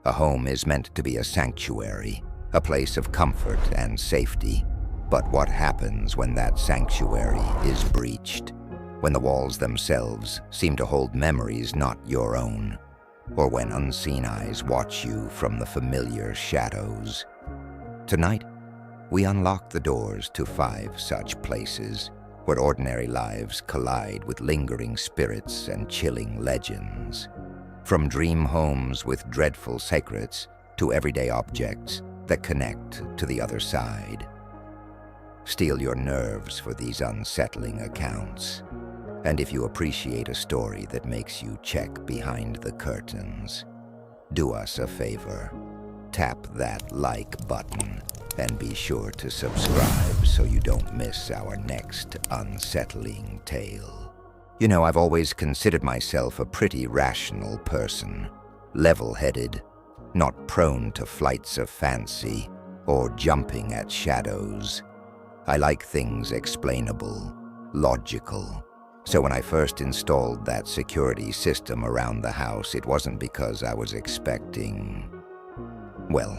A home is meant to be a sanctuary, a place of comfort and safety. But what happens when that sanctuary is breached? When the walls themselves seem to hold memories not your own, or when unseen eyes watch you from the familiar shadows. Tonight, we unlock the doors to 5 such places, where ordinary lives collide with lingering spirits and chilling legends. From dream homes with dreadful secrets to everyday objects that connect to the other side. Steel your nerves for these unsettling accounts. And if you appreciate a story that makes you check behind the curtains, do us a favor. Tap that like button and be sure to subscribe so you don't miss our next unsettling tale. You know, I've always considered myself a pretty rational person, level-headed, not prone to flights of fancy or jumping at shadows. I like things explainable, logical. So when I first installed that security system around the house, it wasn't because I was expecting, well,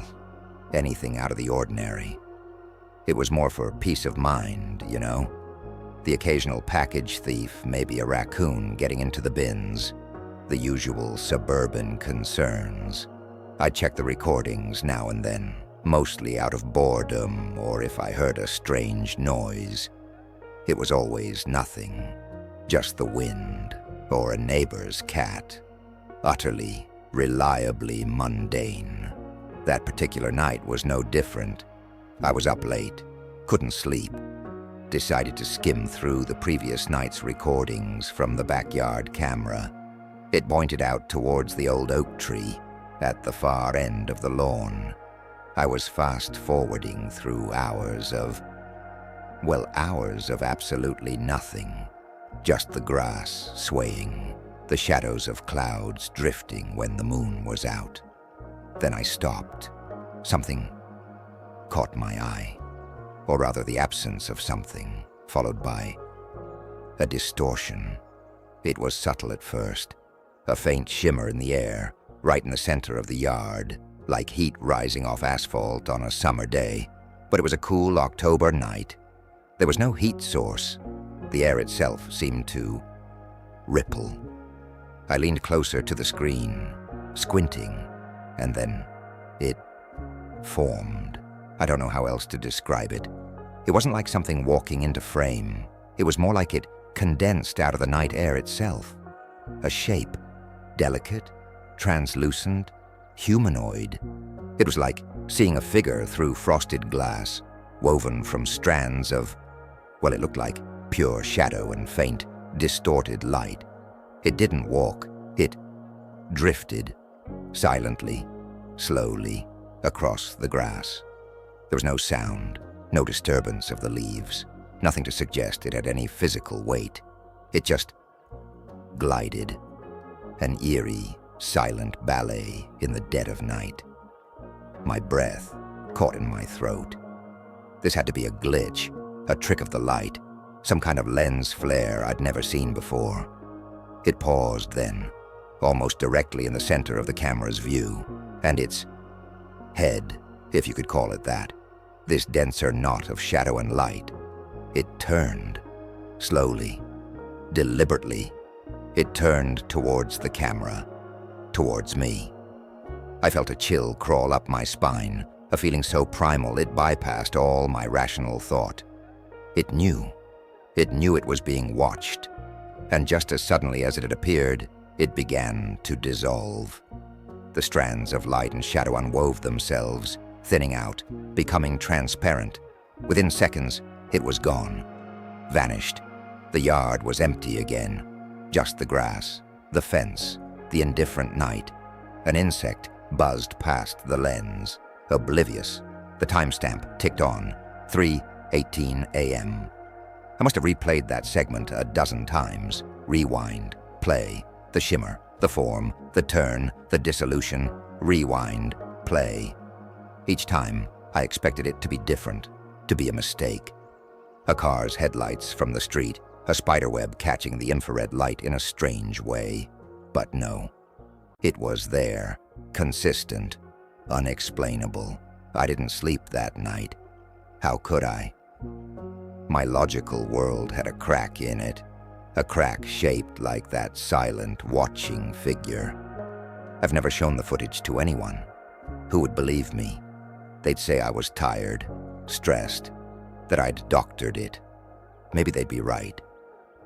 anything out of the ordinary. It was more for peace of mind, you know? The occasional package thief, maybe a raccoon getting into the bins, the usual suburban concerns. I'd check the recordings now and then, mostly out of boredom or if I heard a strange noise. It was always nothing, just the wind or a neighbor's cat. Utterly, reliably mundane. That particular night was no different. I was up late, couldn't sleep. Decided to skim through the previous night's recordings from the backyard camera. It pointed out towards the old oak tree at the far end of the lawn. I was fast-forwarding through hours of absolutely nothing. Just the grass swaying, the shadows of clouds drifting when the moon was out. Then I stopped. Something caught my eye, or rather the absence of something, followed by a distortion. It was subtle at first, a faint shimmer in the air, right in the center of the yard, like heat rising off asphalt on a summer day. But it was a cool October night. There was no heat source. The air itself seemed to ripple. I leaned closer to the screen, squinting, and then it formed. I don't know how else to describe it. It wasn't like something walking into frame. It was more like it condensed out of the night air itself. A shape, delicate, translucent, humanoid. It was like seeing a figure through frosted glass, woven from strands of, well, it looked like pure shadow and faint, distorted light. It didn't walk. It drifted, silently, slowly, across the grass. There was no sound, no disturbance of the leaves, nothing to suggest it had any physical weight. It just glided, an eerie, silent ballet in the dead of night. My breath caught in my throat. This had to be a glitch, a trick of the light, some kind of lens flare I'd never seen before. It paused then, almost directly in the center of the camera's view, and its head, if you could call it that, this denser knot of shadow and light, it turned, slowly, deliberately. It turned towards the camera, towards me. I felt a chill crawl up my spine, a feeling so primal it bypassed all my rational thought. It knew it was being watched, and just as suddenly as it had appeared, it began to dissolve. The strands of light and shadow unwove themselves, thinning out, becoming transparent. Within seconds, it was gone, vanished. The yard was empty again. Just the grass, the fence, the indifferent night. An insect buzzed past the lens, oblivious. The timestamp ticked on, 3:18 a.m. I must have replayed that segment a dozen times. Rewind, play, the shimmer, the form, the turn, the dissolution, rewind, play. Each time, I expected it to be different, to be a mistake. A car's headlights from the street, a spiderweb catching the infrared light in a strange way. But no. It was there, consistent, unexplainable. I didn't sleep that night. How could I? My logical world had a crack in it, a crack shaped like that silent, watching figure. I've never shown the footage to anyone. Who would believe me? They'd say I was tired, stressed, that I'd doctored it. Maybe they'd be right.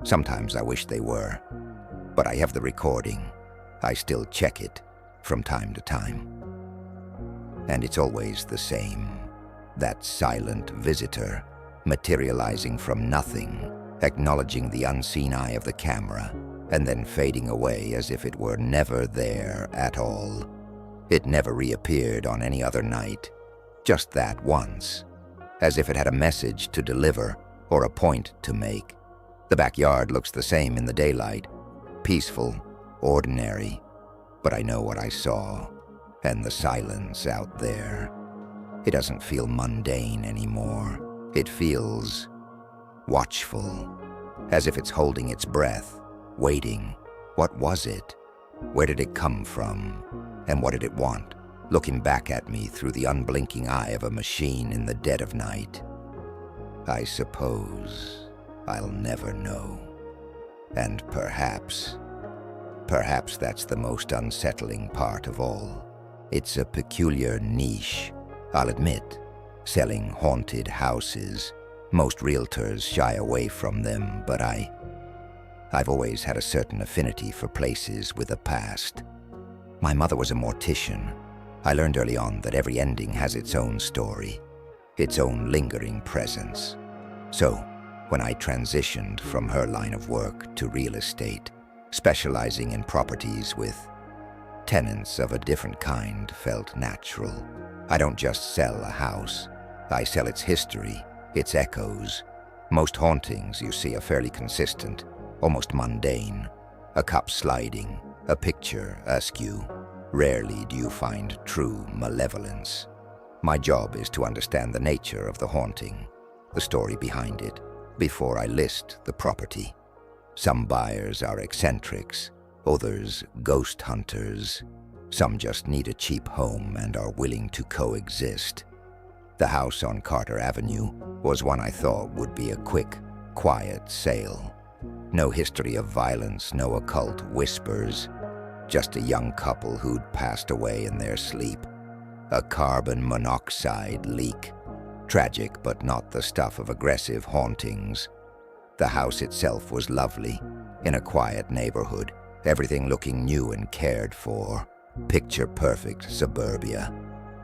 Sometimes I wish they were. But I have the recording. I still check it from time to time. And it's always the same. That silent visitor, materializing from nothing, acknowledging the unseen eye of the camera, and then fading away as if it were never there at all. It never reappeared on any other night, just that once, as if it had a message to deliver or a point to make. The backyard looks the same in the daylight, peaceful, ordinary, but I know what I saw, and the silence out there. It doesn't feel mundane anymore. It feels watchful, as if it's holding its breath, waiting. What was it? Where did it come from? And what did it want? Looking back at me through the unblinking eye of a machine in the dead of night. I suppose I'll never know. And perhaps that's the most unsettling part of all. It's a peculiar niche, I'll admit, selling haunted houses. Most realtors shy away from them, but I've always had a certain affinity for places with a past. My mother was a mortician. I learned early on that every ending has its own story, its own lingering presence. So, when I transitioned from her line of work to real estate, specializing in properties with tenants of a different kind felt natural. I don't just sell a house. I sell its history, its echoes. Most hauntings, you see, are fairly consistent, almost mundane. A cup sliding, a picture askew. Rarely do you find true malevolence. My job is to understand the nature of the haunting, the story behind it, before I list the property. Some buyers are eccentrics, others ghost hunters. Some just need a cheap home and are willing to coexist. The house on Carter Avenue was one I thought would be a quick, quiet sale. No history of violence, no occult whispers. Just a young couple who'd passed away in their sleep. A carbon monoxide leak. Tragic, but not the stuff of aggressive hauntings. The house itself was lovely, in a quiet neighborhood, everything looking new and cared for. Picture-perfect suburbia.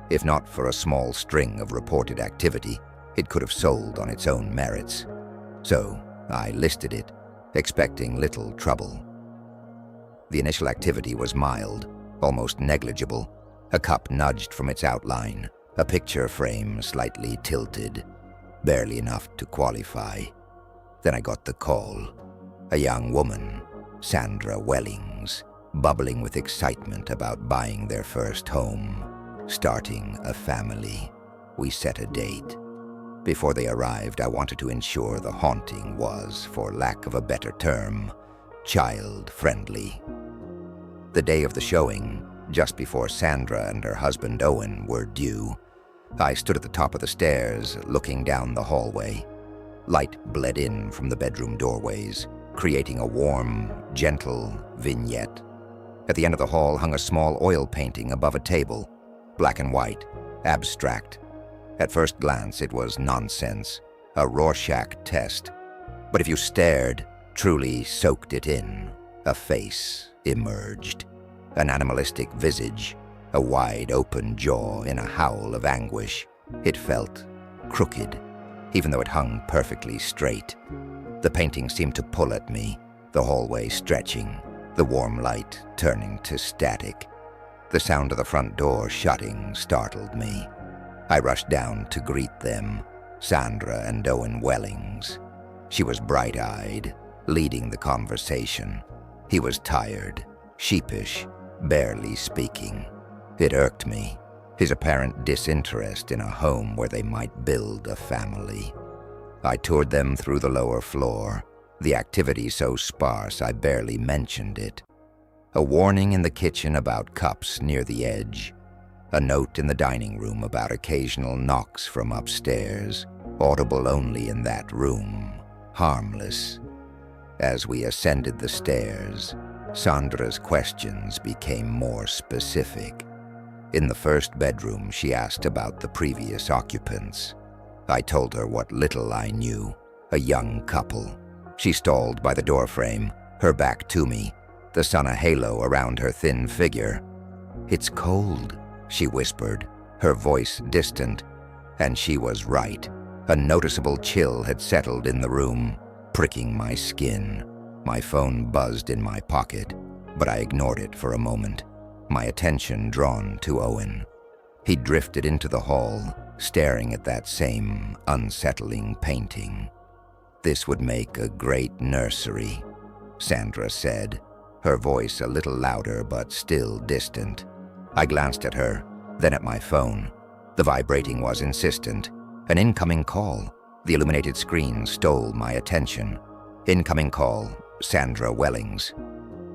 If not for a small string of reported activity, it could have sold on its own merits. So I listed it, expecting little trouble. The initial activity was mild, almost negligible. A cup nudged from its outline, a picture frame slightly tilted, barely enough to qualify. Then I got the call. A young woman, Sandra Wellings, bubbling with excitement about buying their first home, starting a family. We set a date. Before they arrived, I wanted to ensure the haunting was, for lack of a better term, child-friendly. The day of the showing, just before Sandra and her husband Owen were due, I stood at the top of the stairs, looking down the hallway. Light bled in from the bedroom doorways, creating a warm, gentle vignette. At the end of the hall hung a small oil painting above a table, black and white, abstract. At first glance, it was nonsense, a Rorschach test. But if you stared, truly soaked it in, a face emerged. An animalistic visage, a wide-open jaw in a howl of anguish. It felt crooked, even though it hung perfectly straight. The painting seemed to pull at me, the hallway stretching, the warm light turning to static. The sound of the front door shutting startled me. I rushed down to greet them, Sandra and Owen Wellings. She was bright-eyed, leading the conversation. He was tired, sheepish, barely speaking. It irked me, his apparent disinterest in a home where they might build a family. I toured them through the lower floor, the activity so sparse I barely mentioned it. A warning in the kitchen about cups near the edge. A note in the dining room about occasional knocks from upstairs, audible only in that room, harmless. As we ascended the stairs, Sandra's questions became more specific. In the first bedroom, she asked about the previous occupants. I told her what little I knew, a young couple. She stalled by the doorframe, her back to me, the sun a halo around her thin figure. "It's cold," she whispered, her voice distant. And she was right. A noticeable chill had settled in the room, pricking my skin. My phone buzzed in my pocket, but I ignored it for a moment, my attention drawn to Owen. He drifted into the hall, staring at that same unsettling painting. "This would make a great nursery," Sandra said, her voice a little louder but still distant. I glanced at her, then at my phone. The vibrating was insistent. An incoming call. The illuminated screen stole my attention. "Incoming call, Sandra Wellings."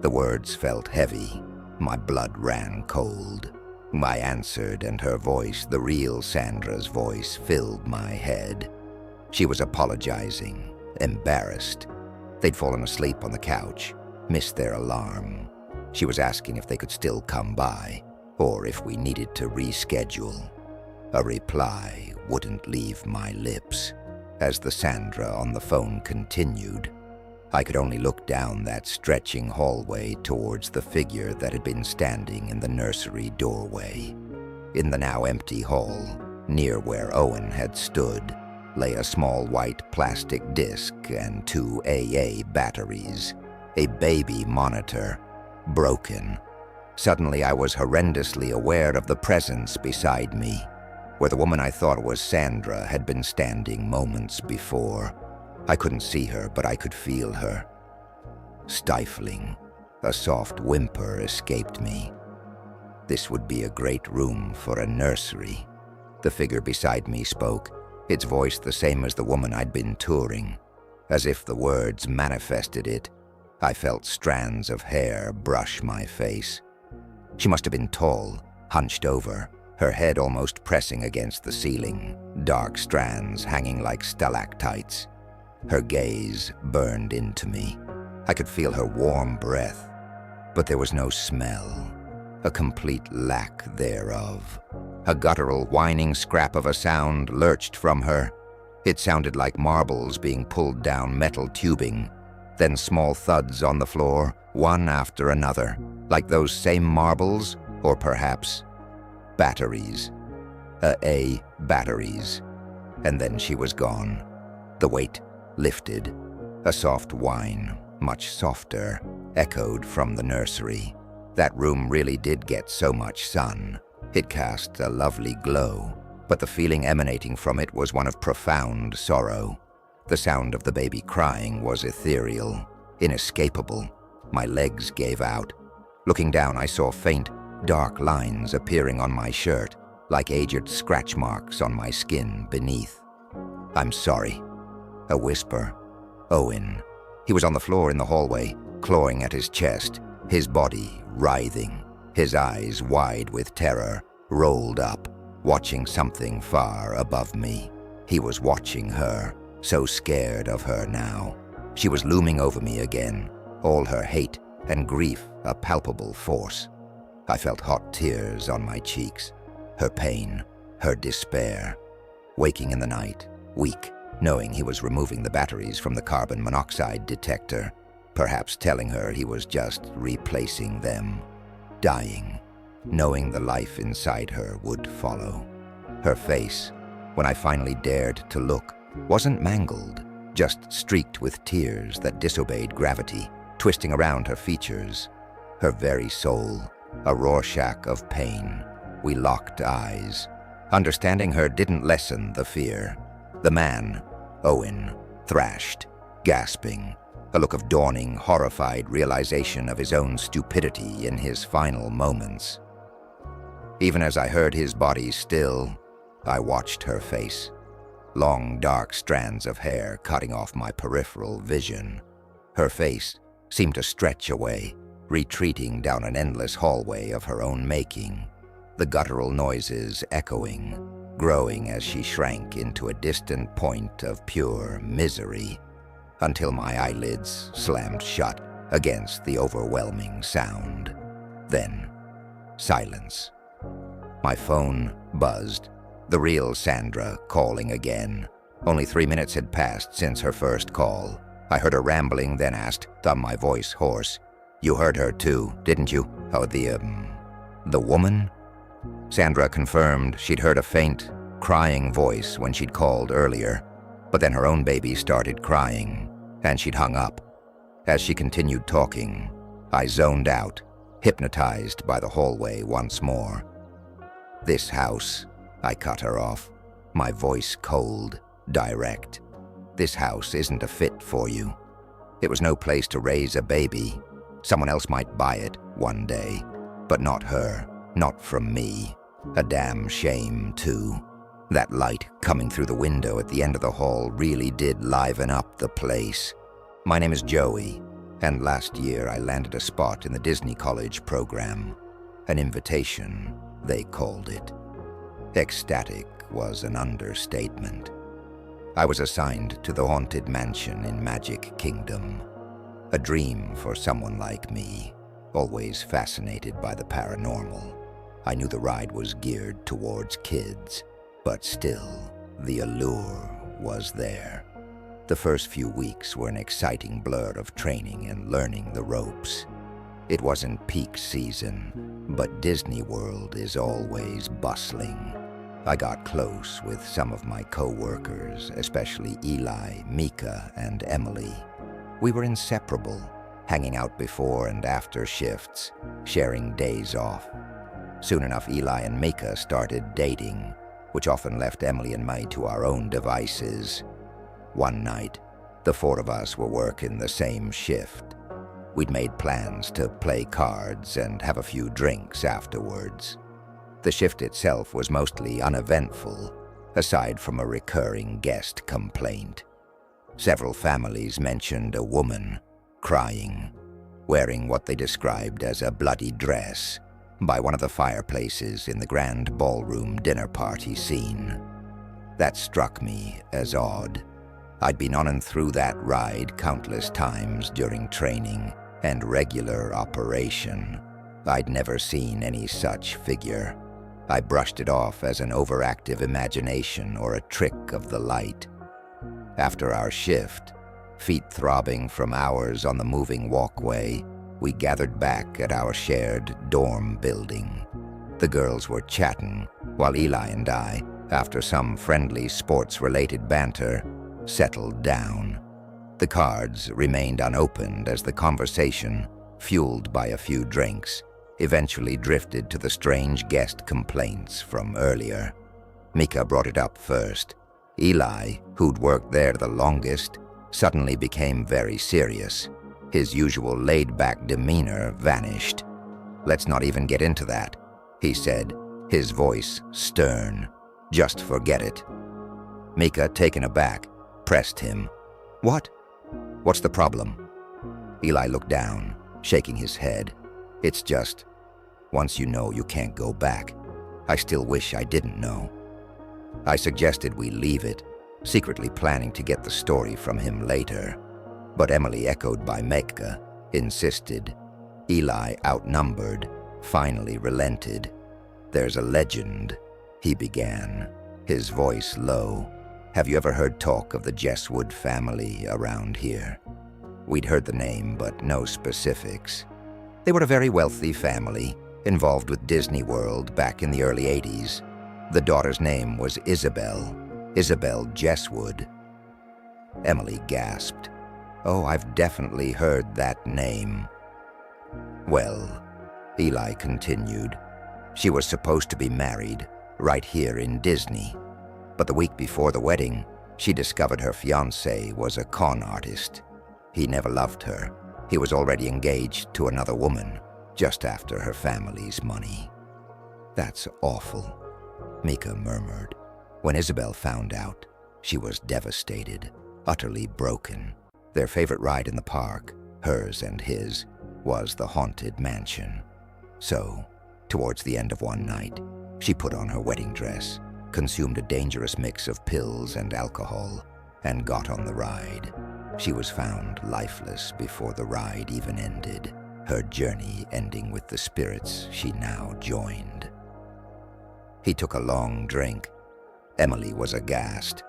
The words felt heavy. My blood ran cold. I answered, and her voice, the real Sandra's voice, filled my head. She was apologizing, embarrassed. They'd fallen asleep on the couch, missed their alarm. She was asking if they could still come by, or if we needed to reschedule. A reply wouldn't leave my lips. As the Sandra on the phone continued, I could only look down that stretching hallway towards the figure that had been standing in the nursery doorway. In the now empty hall, near where Owen had stood, lay a small white plastic disc and 2 AA batteries, a baby monitor, broken. Suddenly I was horrendously aware of the presence beside me, where the woman I thought was Sandra had been standing moments before. I couldn't see her, but I could feel her. Stifling, a soft whimper escaped me. This would be a great room for a nursery. The figure beside me spoke, its voice the same as the woman I'd been touring. As if the words manifested it, I felt strands of hair brush my face. She must have been tall, hunched over, her head almost pressing against the ceiling, dark strands hanging like stalactites. Her gaze burned into me. I could feel her warm breath, but there was no smell, a complete lack thereof. A guttural, whining scrap of a sound lurched from her. It sounded like marbles being pulled down metal tubing, then small thuds on the floor, one after another, like those same marbles, or perhaps batteries. Batteries. And then she was gone. The weight lifted. A soft whine, much softer, echoed from the nursery. That room really did get so much sun. It cast a lovely glow, but the feeling emanating from it was one of profound sorrow. The sound of the baby crying was ethereal, inescapable. My legs gave out. Looking down, I saw faint, dark lines appearing on my shirt, like aged scratch marks on my skin beneath. "I'm sorry." A whisper. Owen. He was on the floor in the hallway, clawing at his chest, his body writhing, his eyes wide with terror, rolled up, watching something far above me. He was watching her, so scared of her now. She was looming over me again, all her hate and grief a palpable force. I felt hot tears on my cheeks, her pain, her despair. Waking in the night, weak, knowing he was removing the batteries from the carbon monoxide detector, perhaps telling her he was just replacing them. Dying, knowing the life inside her would follow. Her face, when I finally dared to look, wasn't mangled, just streaked with tears that disobeyed gravity, twisting around her features. Her very soul, a Rorschach of pain. We locked eyes. Understanding her didn't lessen the fear. The man, Owen, thrashed, gasping, a look of dawning, horrified realization of his own stupidity in his final moments. Even as I heard his body still, I watched her face. Long, dark strands of hair cutting off my peripheral vision. Her face seemed to stretch away, retreating down an endless hallway of her own making, the guttural noises echoing, growing as she shrank into a distant point of pure misery, until my eyelids slammed shut against the overwhelming sound. Then, silence. My phone buzzed, the real Sandra calling again. Only 3 minutes had passed since her first call. I heard her rambling, then asked, my voice hoarse, "You heard her too, didn't you? Oh, the woman?" Sandra confirmed she'd heard a faint, crying voice when she'd called earlier, but then her own baby started crying, and she'd hung up. As she continued talking, I zoned out, hypnotized by the hallway once more. "This house," I cut her off, my voice cold, direct. "This house isn't a fit for you. It was no place to raise a baby. Someone else might buy it one day, but not her, not from me. A damn shame, too." That light coming through the window at the end of the hall really did liven up the place. "My name is Joey, and last year I landed a spot in the Disney College program. An invitation, they called it. Ecstatic was an understatement. I was assigned to the haunted mansion in Magic Kingdom. A dream for someone like me, always fascinated by the paranormal. I knew the ride was geared towards kids, but still, the allure was there. The first few weeks were an exciting blur of training and learning the ropes. It wasn't peak season, but Disney World is always bustling. I got close with some of my co-workers, especially Eli, Mika, and Emily. We were inseparable, hanging out before and after shifts, sharing days off. Soon enough, Eli and Mika started dating, which often left Emily and me to our own devices. One night, the four of us were working the same shift. We'd made plans to play cards and have a few drinks afterwards. The shift itself was mostly uneventful, aside from a recurring guest complaint. Several families mentioned a woman, crying, wearing what they described as a bloody dress, by one of the fireplaces in the grand ballroom dinner party scene. That struck me as odd. I'd been on and through that ride countless times during training and regular operation. I'd never seen any such figure. I brushed it off as an overactive imagination or a trick of the light. After our shift, feet throbbing from hours on the moving walkway, we gathered back at our shared dorm building. The girls were chatting, while Eli and I, after some friendly sports-related banter, settled down. The cards remained unopened as the conversation, fueled by a few drinks, eventually drifted to the strange guest complaints from earlier. Mika brought it up first. Eli, who'd worked there the longest, suddenly became very serious. His usual laid-back demeanor vanished. "Let's not even get into that," he said, his voice stern. "Just forget it." Mika, taken aback, pressed him. "What? What's the problem?" Eli looked down, shaking his head. "It's just, once you know, you can't go back. I still wish I didn't know." I suggested we leave it, secretly planning to get the story from him later. But Emily, echoed by Mika, insisted. Eli, outnumbered, finally relented. "There's a legend," he began, his voice low. "Have you ever heard talk of the Jesswood family around here?" We'd heard the name, but no specifics. They were a very wealthy family, involved with Disney World back in the early 80s. The daughter's name was Isabel Jesswood. Emily gasped. "Oh, I've definitely heard that name." "Well," Eli continued, "she was supposed to be married right here in Disney. But the week before the wedding, she discovered her fiancé was a con artist. He never loved her. He was already engaged to another woman, just after her family's money." "That's awful," Mika murmured. When Isabel found out, she was devastated, utterly broken. Their favorite ride in the park, hers and his, was the haunted mansion. So, towards the end of one night, she put on her wedding dress, consumed a dangerous mix of pills and alcohol, and got on the ride. She was found lifeless before the ride even ended, her journey ending with the spirits she now joined. He took a long drink. Emily was aghast.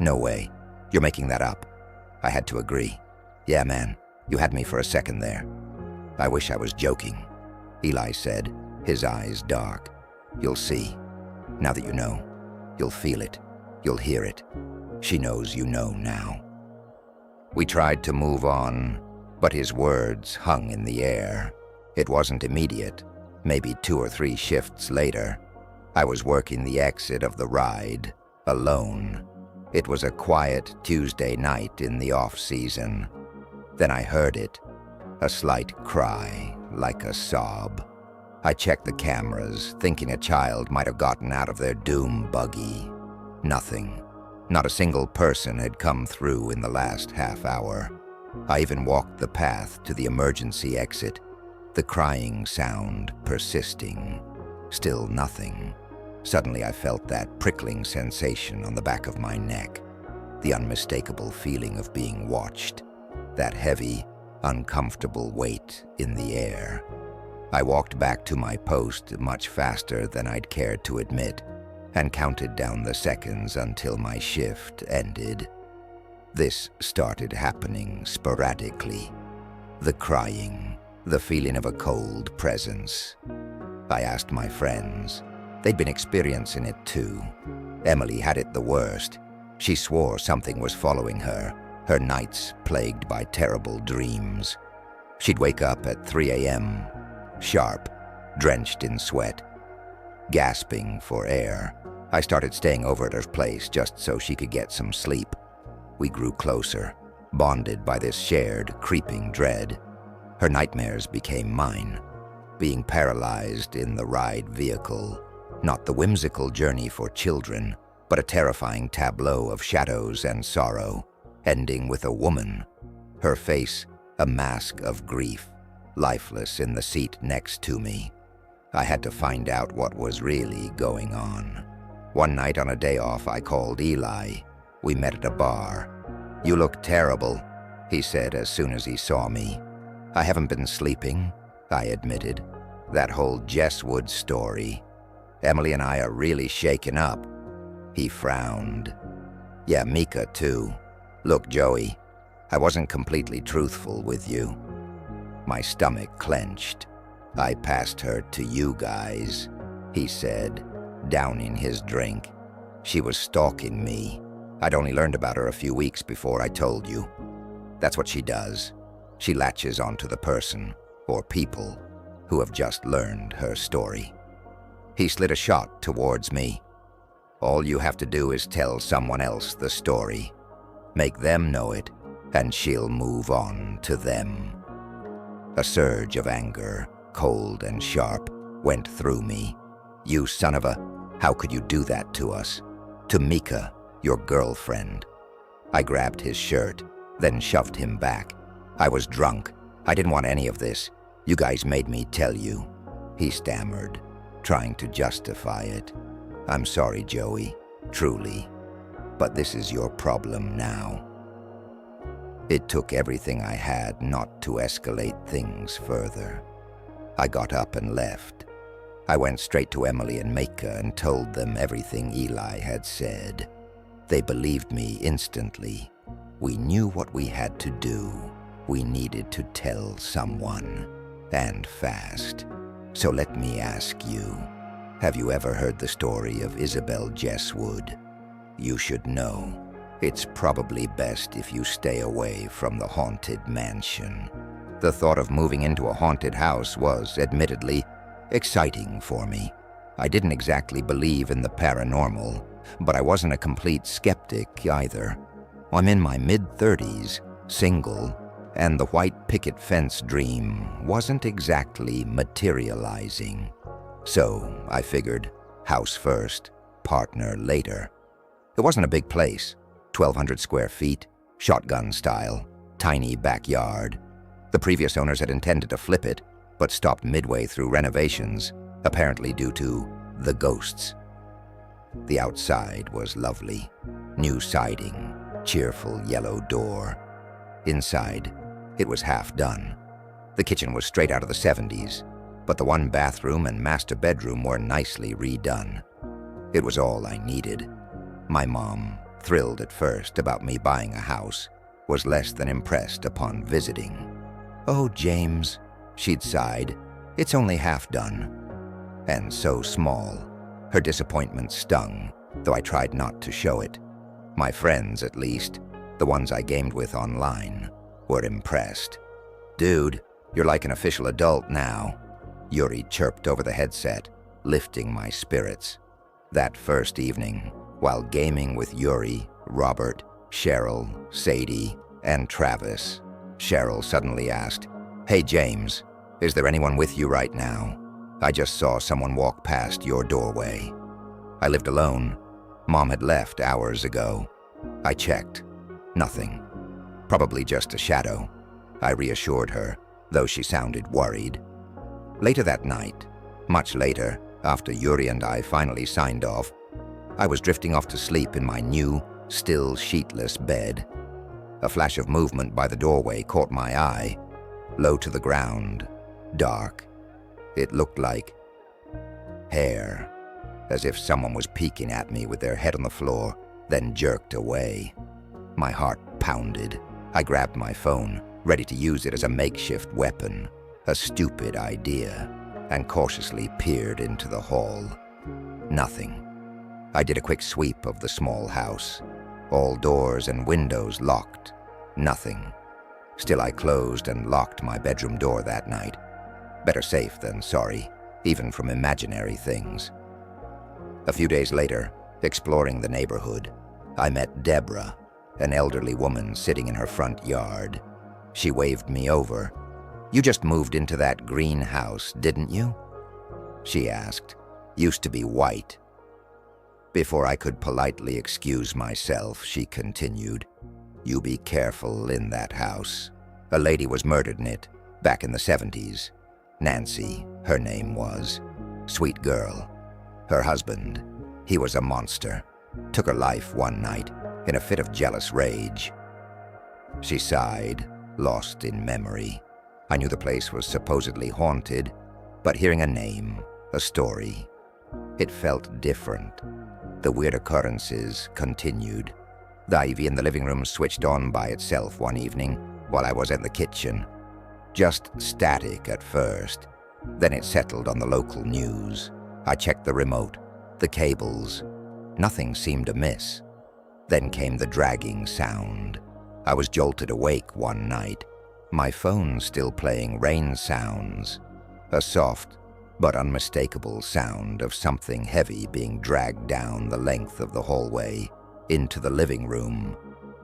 "No way. You're making that up." I had to agree. "Yeah, man, you had me for a second there." "I wish I was joking," Eli said, his eyes dark. "You'll see. Now that you know, you'll feel it. You'll hear it. She knows you know now." We tried to move on, but his words hung in the air. It wasn't immediate. Maybe 2 or 3 shifts later, I was working the exit of the ride, alone. It was a quiet Tuesday night in the off-season. Then I heard it, a slight cry, like a sob. I checked the cameras, thinking a child might have gotten out of their doom buggy. Nothing. Not a single person had come through in the last half hour. I even walked the path to the emergency exit, the crying sound persisting. Still nothing. Suddenly I felt that prickling sensation on the back of my neck, the unmistakable feeling of being watched, that heavy, uncomfortable weight in the air. I walked back to my post much faster than I'd cared to admit, and counted down the seconds until my shift ended. This started happening sporadically. The crying, the feeling of a cold presence. I asked my friends. They'd been experiencing it too. Emily had it the worst. She swore something was following her, her nights plagued by terrible dreams. She'd wake up at 3 a.m., sharp, drenched in sweat, gasping for air. I started staying over at her place just so she could get some sleep. We grew closer, bonded by this shared, creeping dread. Her nightmares became mine, being paralyzed in the ride vehicle. Not the whimsical journey for children, but a terrifying tableau of shadows and sorrow, ending with a woman, her face a mask of grief, lifeless in the seat next to me. I had to find out what was really going on. One night on a day off, I called Eli. We met at a bar. "You look terrible," he said as soon as he saw me. "I haven't been sleeping," I admitted. "That whole Jesswood story. Emily and I are really shaken up." He frowned. "Yeah, Mika too. Look, Joey, I wasn't completely truthful with you." My stomach clenched. "I passed her to you guys," he said, downing his drink. "She was stalking me. I'd only learned about her a few weeks before I told you. That's what she does. She latches onto the person, or people, who have just learned her story." He slid a shot towards me. "All you have to do is tell someone else the story. Make them know it, and she'll move on to them." A surge of anger, cold and sharp, went through me. "You son of a... How could you do that to us? To Mika, your girlfriend?" I grabbed his shirt, then shoved him back. "I was drunk. I didn't want any of this. You guys made me tell you," he stammered, trying to justify it. "I'm sorry, Joey, truly. But this is your problem now." It took everything I had not to escalate things further. I got up and left. I went straight to Emily and Mika and told them everything Eli had said. They believed me instantly. We knew what we had to do. We needed to tell someone, and fast. So let me ask you, have you ever heard the story of Isabel Jesswood? You should know. It's probably best if you stay away from the haunted mansion. The thought of moving into a haunted house was, admittedly, exciting for me. I didn't exactly believe in the paranormal, but I wasn't a complete skeptic either. I'm in my mid-30s, single, and the white picket fence dream wasn't exactly materializing. So I figured, house first, partner later. It wasn't a big place, 1,200 square feet, shotgun style, tiny backyard. The previous owners had intended to flip it, but stopped midway through renovations, apparently due to the ghosts. The outside was lovely. New siding, cheerful yellow door. Inside, it was half done. The kitchen was straight out of the 70s, but the one bathroom and master bedroom were nicely redone. It was all I needed. My mom, thrilled at first about me buying a house, was less than impressed upon visiting. "Oh, James," she'd sighed, "it's only half done." And so small. Her disappointment stung, though I tried not to show it. My friends, at least, the ones I gamed with online, were impressed. "Dude, you're like an official adult now," Eerie chirped over the headset, lifting my spirits. That first evening, while gaming with Eerie, Robert, Cheryl, Sadie, and Travis, Cheryl suddenly asked, "Hey James, is there anyone with you right now? I just saw someone walk past your doorway." I lived alone. Mom had left hours ago. I checked. Nothing. Probably just a shadow, I reassured her, though she sounded worried. Later that night, much later, after Eerie and I finally signed off, I was drifting off to sleep in my new, still sheetless bed. A flash of movement by the doorway caught my eye, low to the ground, dark. It looked like hair, as if someone was peeking at me with their head on the floor, then jerked away. My heart pounded. I grabbed my phone, ready to use it as a makeshift weapon, a stupid idea, and cautiously peered into the hall. Nothing. I did a quick sweep of the small house. All doors and windows locked. Nothing. Still, I closed and locked my bedroom door that night. Better safe than sorry, even from imaginary things. A few days later, exploring the neighborhood, I met Deborah, an elderly woman sitting in her front yard. She waved me over. "You just moved into that green house, didn't you?" she asked. "Used to be white." Before I could politely excuse myself, she continued, "You be careful in that house. A lady was murdered in it, back in the 70s. Nancy, her name was. Sweet girl. Her husband, he was a monster. Took her life one night, in a fit of jealous rage." She sighed, lost in memory. I knew the place was supposedly haunted, but hearing a name, a story, it felt different. The weird occurrences continued. The IV in the living room switched on by itself one evening while I was in the kitchen. Just static at first. Then it settled on the local news. I checked the remote, the cables. Nothing seemed amiss. Then came the dragging sound. I was jolted awake one night, my phone still playing rain sounds. A soft but unmistakable sound of something heavy being dragged down the length of the hallway into the living room.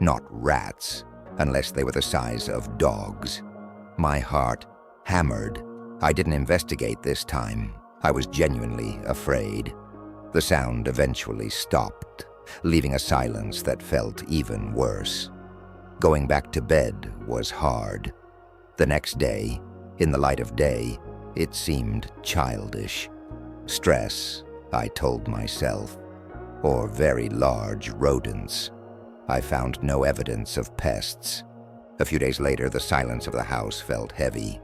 Not rats, unless they were the size of dogs. My heart hammered. I didn't investigate this time. I was genuinely afraid. The sound eventually stopped, leaving a silence that felt even worse. Going back to bed was hard. The next day, in the light of day, it seemed childish. Stress, I told myself, or very large rodents. I found no evidence of pests. A few days later, the silence of the house felt heavy.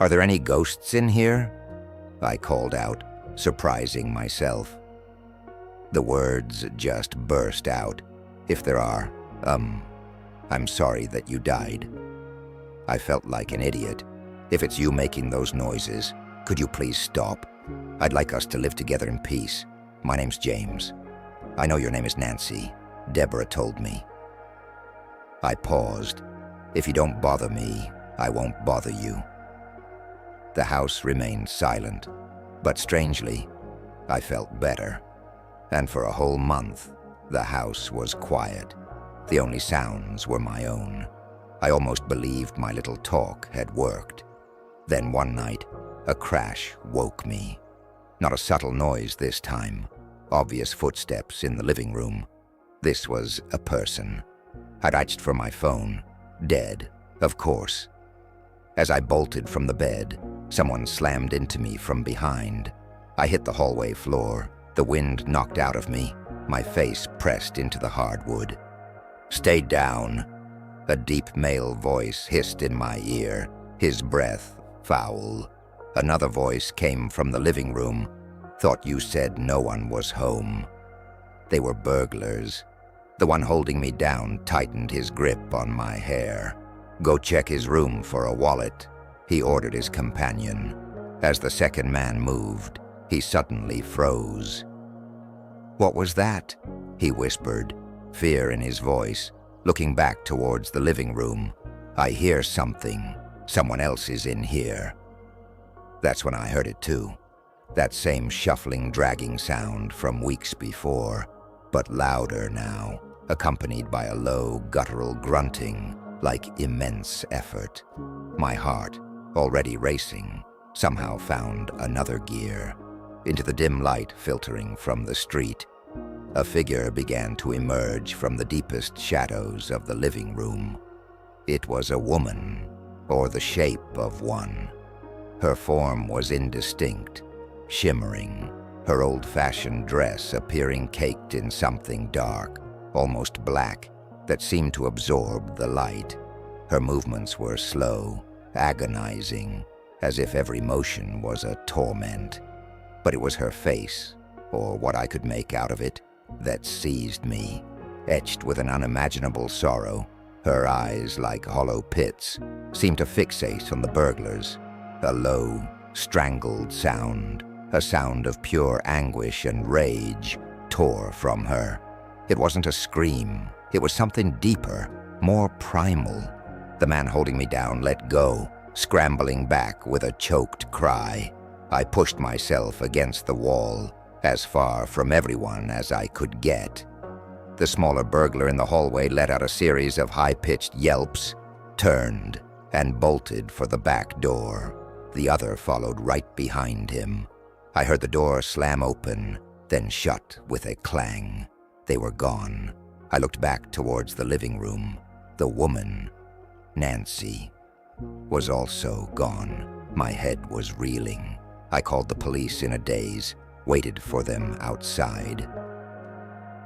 "Are there any ghosts in here?" I called out, surprising myself. The words just burst out. "If there are, I'm sorry that you died." I felt like an idiot. "If it's you making those noises, could you please stop? I'd like us to live together in peace. My name's James. I know your name is Nancy," Deborah told me. I paused. "If you don't bother me, I won't bother you." The house remained silent, but strangely, I felt better. And for a whole month, the house was quiet. The only sounds were my own. I almost believed my little talk had worked. Then one night, a crash woke me. Not a subtle noise this time. Obvious footsteps in the living room. This was a person. I reached for my phone. Dead, of course. As I bolted from the bed, someone slammed into me from behind. I hit the hallway floor, the wind knocked out of me, my face pressed into the hardwood. "Stay down," a deep male voice hissed in my ear, his breath foul. Another voice came from the living room. "Thought you said no one was home." They were burglars. The one holding me down tightened his grip on my hair. "Go check his room for a wallet," he ordered his companion. As the second man moved, he suddenly froze. "What was that?" he whispered, fear in his voice, looking back towards the living room. "I hear something. Someone else is in here." That's when I heard it too. That same shuffling, dragging sound from weeks before, but louder now, accompanied by a low, guttural grunting, like immense effort. My heart, already racing, somehow found another gear. Into the dim light filtering from the street, a figure began to emerge from the deepest shadows of the living room. It was a woman, or the shape of one. Her form was indistinct, shimmering, her old-fashioned dress appearing caked in something dark, almost black, that seemed to absorb the light. Her movements were slow, agonizing, as if every motion was a torment. But it was her face, or what I could make out of it, that seized me, etched with an unimaginable sorrow. Her eyes, like hollow pits, seemed to fixate on the burglars. A low, strangled sound, a sound of pure anguish and rage, tore from her. It wasn't a scream. It was something deeper, more primal. The man holding me down let go, scrambling back with a choked cry. I pushed myself against the wall, as far from everyone as I could get. The smaller burglar in the hallway let out a series of high-pitched yelps, turned, and bolted for the back door. The other followed right behind him. I heard the door slam open, then shut with a clang. They were gone. I looked back towards the living room. The woman, Nancy, was also gone. My head was reeling. I called the police in a daze, waited for them outside.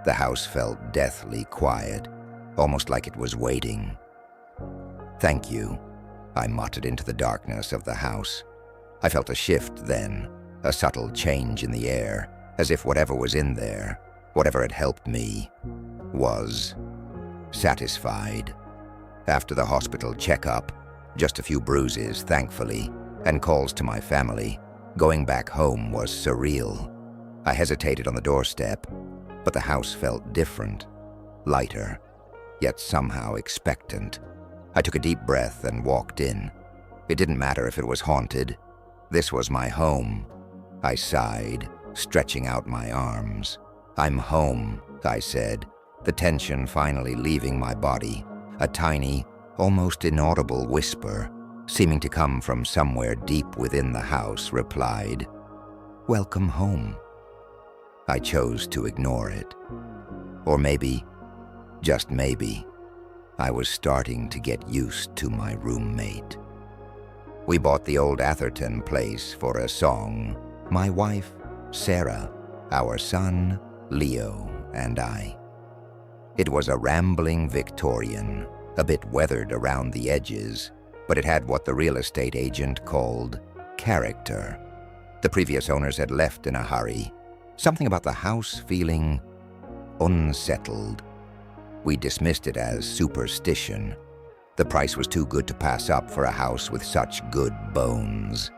The house felt deathly quiet, almost like it was waiting. "Thank you," I muttered into the darkness of the house. I felt a shift then, a subtle change in the air, as if whatever was in there, whatever had helped me, was satisfied. After the hospital checkup, just a few bruises, thankfully, and calls to my family, going back home was surreal. I hesitated on the doorstep, but the house felt different, lighter, yet somehow expectant. I took a deep breath and walked in. It didn't matter if it was haunted. This was my home. I sighed, stretching out my arms. "I'm home," I said, the tension finally leaving my body. A tiny, almost inaudible whisper, seeming to come from somewhere deep within the house, replied, "Welcome home." I chose to ignore it. Or maybe, just maybe, I was starting to get used to my roommate. We bought the old Atherton place for a song. My wife, Sarah, our son, Leo, and I. It was a rambling Victorian, a bit weathered around the edges, but it had what the real estate agent called character. The previous owners had left in a hurry, something about the house feeling unsettled. We dismissed it as superstition. The price was too good to pass up for a house with such good bones.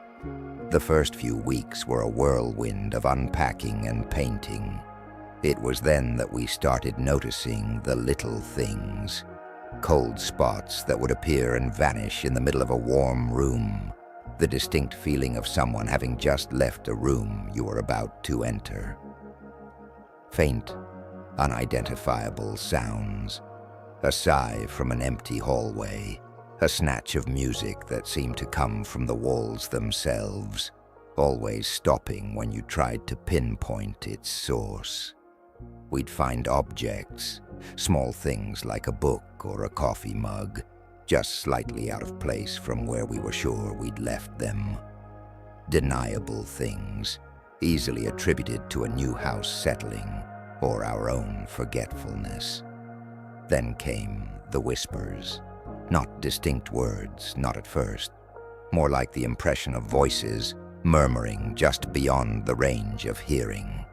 The first few weeks were a whirlwind of unpacking and painting. It was then that we started noticing the little things. Cold spots that would appear and vanish in the middle of a warm room. The distinct feeling of someone having just left a room you were about to enter. Faint, unidentifiable sounds. A sigh from an empty hallway. A snatch of music that seemed to come from the walls themselves, always stopping when you tried to pinpoint its source. We'd find objects, small things like a book or a coffee mug, just slightly out of place from where we were sure we'd left them. Deniable things, easily attributed to a new house settling or our own forgetfulness. Then came the whispers. Not distinct words, not at first. More like the impression of voices murmuring just beyond the range of hearing.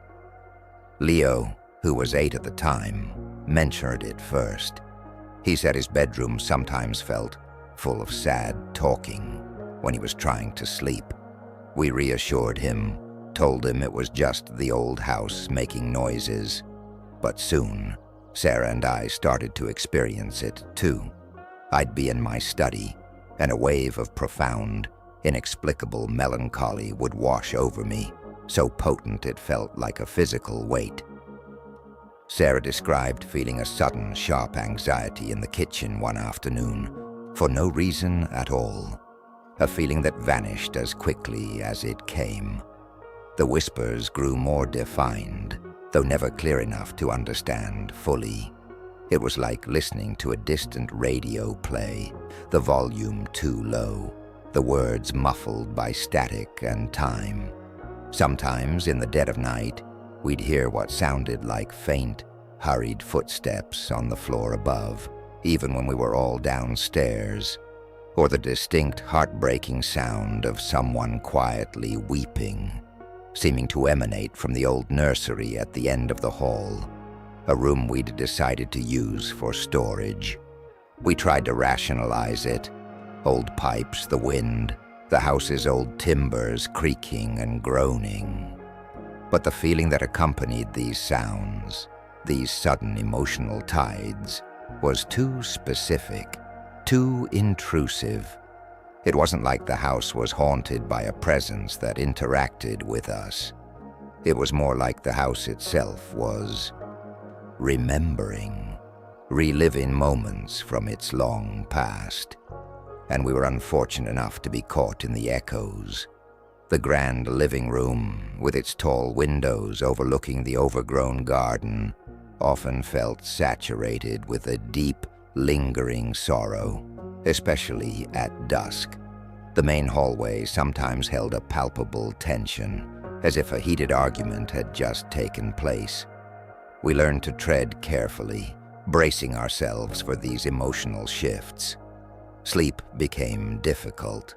Leo, who was 8 at the time, mentioned it first. He said his bedroom sometimes felt full of sad talking when he was trying to sleep. We reassured him, told him it was just the old house making noises. But soon, Sarah and I started to experience it too. I'd be in my study, and a wave of profound, inexplicable melancholy would wash over me, so potent it felt like a physical weight. Sarah described feeling a sudden, sharp anxiety in the kitchen one afternoon, for no reason at all. A feeling that vanished as quickly as it came. The whispers grew more defined, though never clear enough to understand fully. It was like listening to a distant radio play, the volume too low, the words muffled by static and time. Sometimes, in the dead of night, we'd hear what sounded like faint, hurried footsteps on the floor above, even when we were all downstairs, or the distinct, heartbreaking sound of someone quietly weeping, seeming to emanate from the old nursery at the end of the hall, a room we'd decided to use for storage. We tried to rationalize it. Old pipes, the wind, the house's old timbers creaking and groaning. But the feeling that accompanied these sounds, these sudden emotional tides, was too specific, too intrusive. It wasn't like the house was haunted by a presence that interacted with us. It was more like the house itself was remembering, reliving moments from its long past. And we were unfortunate enough to be caught in the echoes. The grand living room, with its tall windows overlooking the overgrown garden, often felt saturated with a deep, lingering sorrow, especially at dusk. The main hallway sometimes held a palpable tension, as if a heated argument had just taken place. We learned to tread carefully, bracing ourselves for these emotional shifts. Sleep became difficult.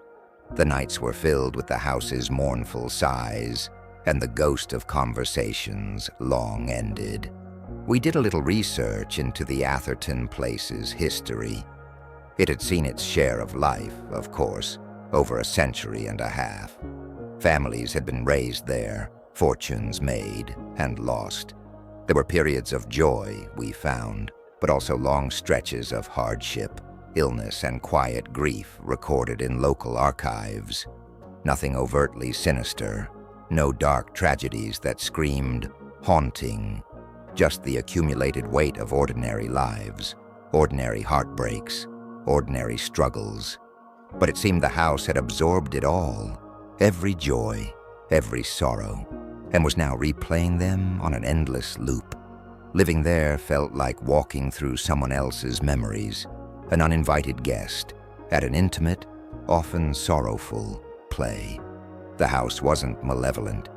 The nights were filled with the house's mournful sighs, and the ghost of conversations long ended. We did a little research into the Atherton Place's history. It had seen its share of life, of course, over a century and a half. Families had been raised there, fortunes made and lost. There were periods of joy, we found, but also long stretches of hardship, illness, and quiet grief recorded in local archives. Nothing overtly sinister, no dark tragedies that screamed haunting, just the accumulated weight of ordinary lives, ordinary heartbreaks, ordinary struggles. But it seemed the house had absorbed it all, every joy, every sorrow, and was now replaying them on an endless loop. Living there felt like walking through someone else's memories, an uninvited guest, at an intimate, often sorrowful play. The house wasn't malevolent.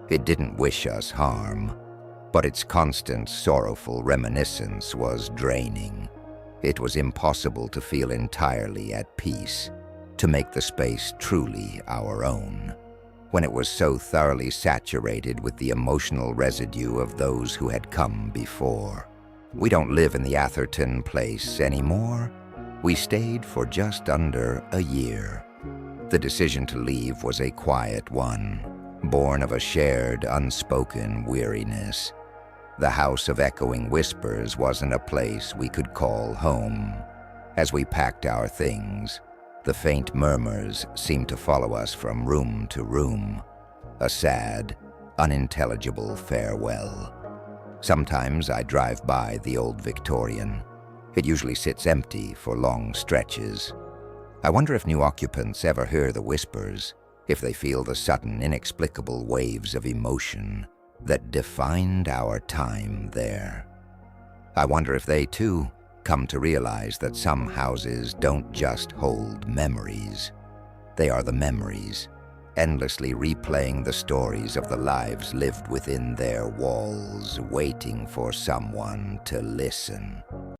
It didn't wish us harm. But its constant, sorrowful reminiscence was draining. It was impossible to feel entirely at peace, to make the space truly our own, when it was so thoroughly saturated with the emotional residue of those who had come before. We don't live in the Atherton Place anymore. We stayed for just under a year. The decision to leave was a quiet one, born of a shared, unspoken weariness. The house of echoing whispers wasn't a place we could call home. As we packed our things, the faint murmurs seemed to follow us from room to room, a sad, unintelligible farewell. Sometimes I drive by the old Victorian. It usually sits empty for long stretches. I wonder if new occupants ever hear the whispers, if they feel the sudden, inexplicable waves of emotion that defined our time there. I wonder if they, too, come to realize that some houses don't just hold memories. They are the memories, endlessly replaying the stories of the lives lived within their walls, waiting for someone to listen.